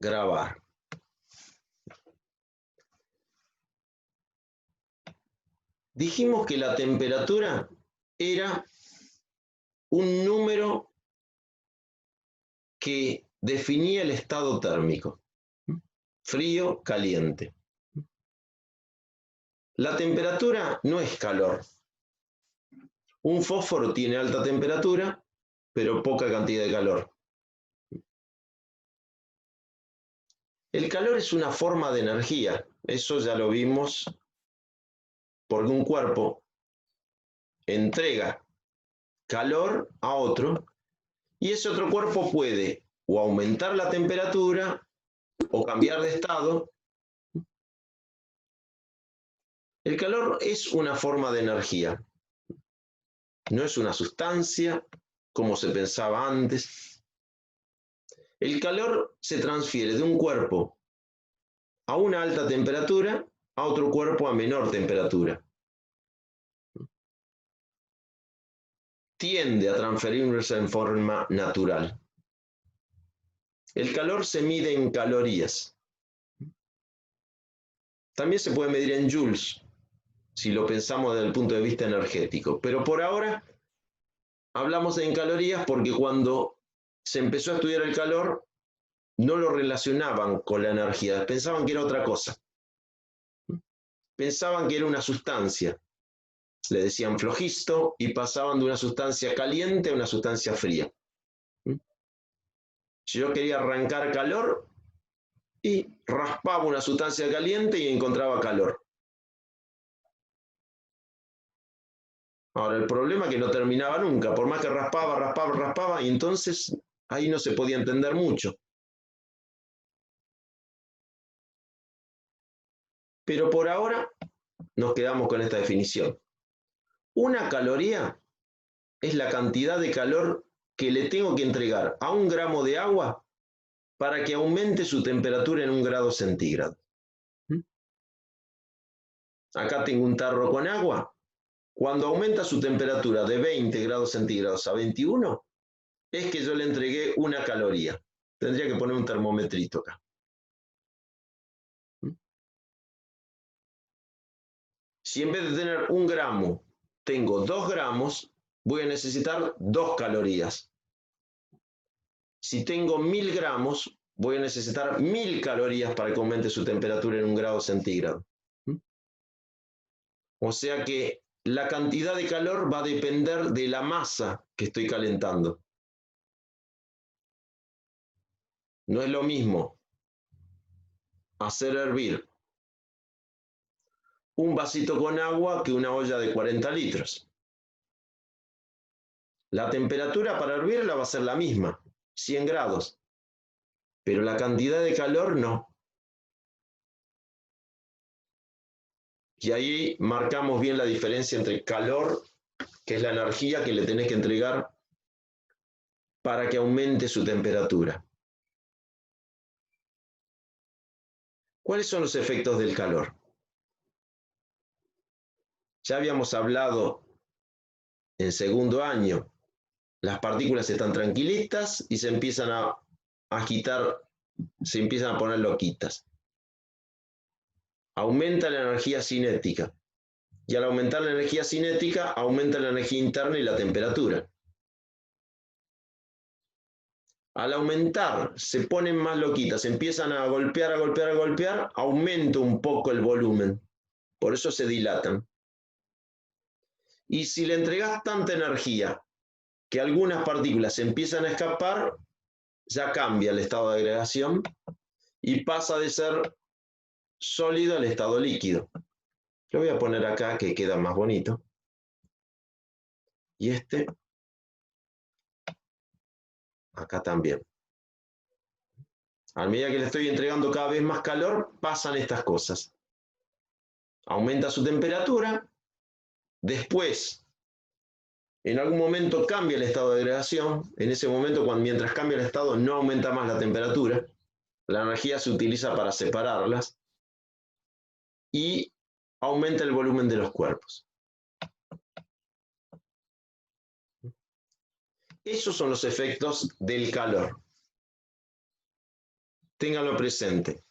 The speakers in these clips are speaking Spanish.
grabar. Dijimos que la temperatura era un número que definía el estado térmico, frío, caliente. La temperatura no es calor. Un fósforo tiene alta temperatura, pero poca cantidad de calor. El calor es una forma de energía, eso ya lo vimos, porque un cuerpo entrega calor a otro y ese otro cuerpo puede o aumentar la temperatura o cambiar de estado. El calor es una forma de energía, no es una sustancia como se pensaba antes. El calor se transfiere de un cuerpo a una alta temperatura a otro cuerpo a menor temperatura. Tiende a transferirse en forma natural. El calor se mide en calorías. También se puede medir en joules, si lo pensamos desde el punto de vista energético. Pero por ahora hablamos en calorías porque cuando se empezó a estudiar el calor no lo relacionaban con la energía, pensaban que era otra cosa. Pensaban que era una sustancia. Le decían flogisto y pasaban de una sustancia caliente a una sustancia fría. Si yo quería arrancar calor, y raspaba una sustancia caliente y encontraba calor. Ahora, el problema es que no terminaba nunca, por más que raspaba, y entonces ahí no se podía entender mucho. Pero por ahora nos quedamos con esta definición. Una caloría es la cantidad de calor que le tengo que entregar a 1 gramo de agua para que aumente su temperatura en 1 grado centígrado. Acá tengo un tarro con agua. Cuando aumenta su temperatura de 20 grados centígrados a 21, es que yo le entregué 1 caloría. Tendría que poner un termometrito acá. Si en vez de tener 1 gramo, tengo 2 gramos, voy a necesitar 2 calorías. Si tengo 1000 gramos, voy a necesitar 1000 calorías para que aumente su temperatura en 1 grado centígrado. O sea que la cantidad de calor va a depender de la masa que estoy calentando. No es lo mismo hacer hervir un vasito con agua que una olla de 40 litros. La temperatura para hervirla va a ser la misma, 100 grados, pero la cantidad de calor no. Y ahí marcamos bien la diferencia entre calor, que es la energía que le tenés que entregar para que aumente su temperatura. ¿Cuáles son los efectos del calor? Ya habíamos hablado en segundo año, las partículas están tranquilitas y se empiezan a agitar, se empiezan a poner loquitas. Aumenta la energía cinética y al aumentar la energía cinética aumenta la energía interna y la temperatura. Al aumentar se ponen más loquitas, empiezan a golpear, aumenta un poco el volumen, por eso se dilatan. Y si le entregas tanta energía que algunas partículas empiezan a escapar, ya cambia el estado de agregación y pasa de ser sólido al estado líquido. Lo voy a poner acá que queda más bonito. Y este, acá también. A medida que le estoy entregando cada vez más calor, pasan estas cosas. Aumenta su temperatura, después, en algún momento cambia el estado de agregación. En ese momento, mientras cambia el estado, no aumenta más la temperatura. La energía se utiliza para separarlas y aumenta el volumen de los cuerpos. Esos son los efectos del calor. ténganlo presente.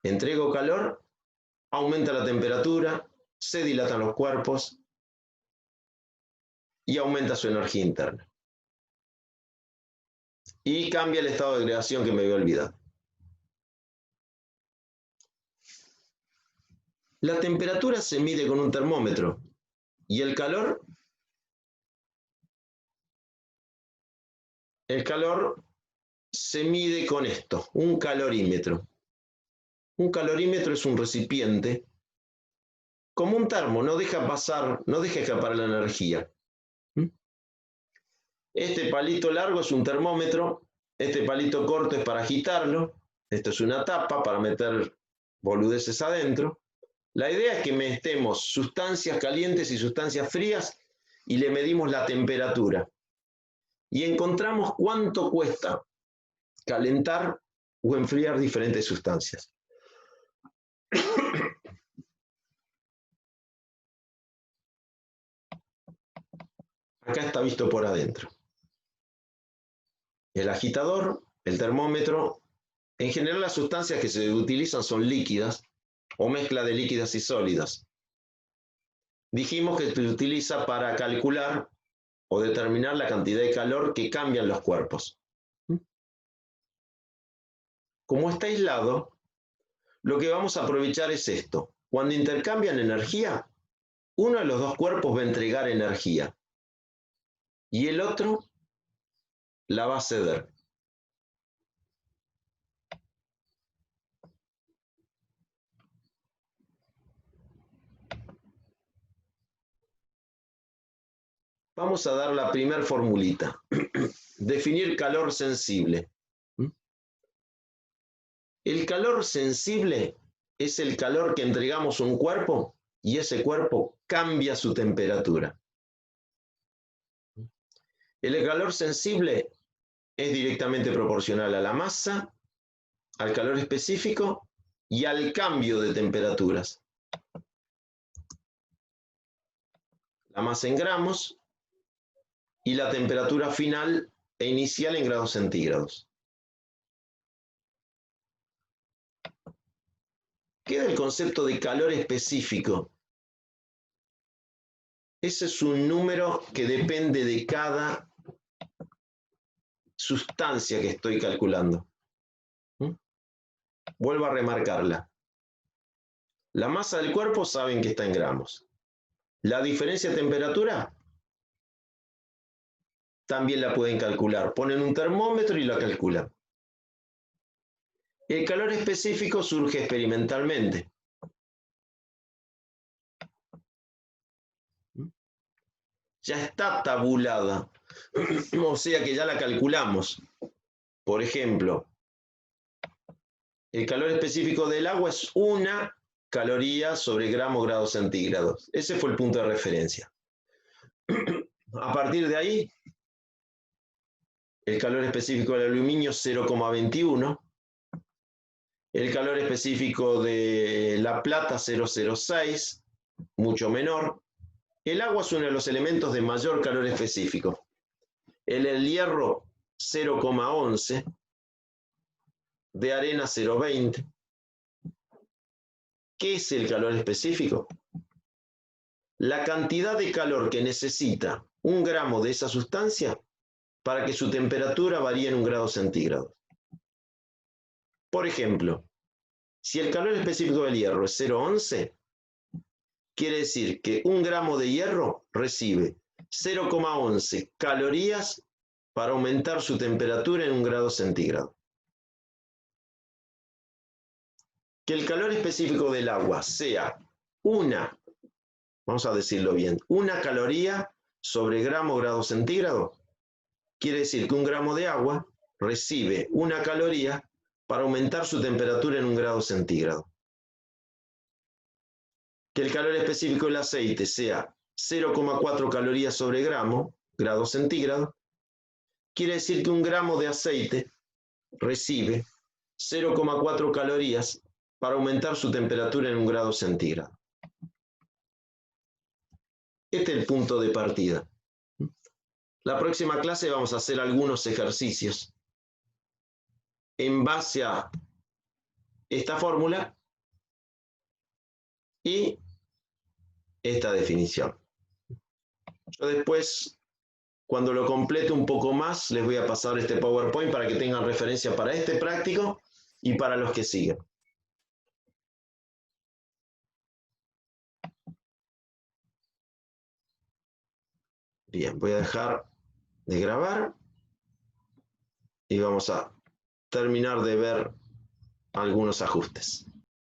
Entrego calor, aumenta la temperatura, se dilatan los cuerpos y aumenta su energía interna. Y cambia el estado de agregación que me había olvidado. La temperatura se mide con un termómetro y el calor se mide con esto, un calorímetro. Un calorímetro es un recipiente como un termo, no deja escapar la energía. Este palito largo es un termómetro, este palito corto es para agitarlo, esto es una tapa para meter boludeces adentro. La idea es que metemos sustancias calientes y sustancias frías y le medimos la temperatura. Y encontramos cuánto cuesta calentar o enfriar diferentes sustancias. Acá está visto por adentro. El agitador, el termómetro, en general las sustancias que se utilizan son líquidas o mezcla de líquidas y sólidas. Dijimos que se utiliza para calcular o determinar la cantidad de calor que cambian los cuerpos. Como está aislado, lo que vamos a aprovechar es esto. Cuando intercambian energía, uno de los dos cuerpos va a entregar energía y el otro la va a ceder. Vamos a dar la primer formulita. Definir calor sensible. El calor sensible es el calor que entregamos a un cuerpo y ese cuerpo cambia su temperatura. El calor sensible es directamente proporcional a la masa, al calor específico y al cambio de temperaturas. La masa en gramos y la temperatura final e inicial en grados centígrados. Queda el concepto de calor específico. Ese es un número que depende de cada sustancia que estoy calculando. Vuelvo a remarcarla. La masa del cuerpo saben que está en gramos. La diferencia de temperatura también la pueden calcular. Ponen un termómetro y la calculan. El calor específico surge experimentalmente. Ya está tabulada, o sea que ya la calculamos. Por ejemplo, el calor específico del agua es 1 caloría sobre gramo grados centígrados. Ese fue el punto de referencia. A partir de ahí, el calor específico del aluminio 0,21. El calor específico de la plata 0,06, mucho menor. El agua es uno de los elementos de mayor calor específico. El hierro 0,11, de arena 0,20. ¿Qué es el calor específico? La cantidad de calor que necesita un gramo de esa sustancia para que su temperatura varíe en 1 grado centígrado. Por ejemplo, si el calor específico del hierro es 0,11, quiere decir que 1 gramo de hierro recibe 0,11 calorías para aumentar su temperatura en 1 grado centígrado. Que el calor específico del agua sea vamos a decirlo bien, 1 caloría sobre gramo grado centígrado, quiere decir que 1 gramo de agua recibe 1 caloría para aumentar su temperatura en 1 grado centígrado. Que el calor específico del aceite sea 0,4 calorías sobre gramo, grado centígrado, quiere decir que 1 gramo de aceite recibe 0,4 calorías para aumentar su temperatura en 1 grado centígrado. Este es el punto de partida. La próxima clase vamos a hacer algunos ejercicios en base a esta fórmula y esta definición. Yo después, cuando lo complete un poco más, les voy a pasar este PowerPoint para que tengan referencia para este práctico y para los que siguen. Bien, voy a dejar de grabar y vamos a terminar de ver algunos ajustes.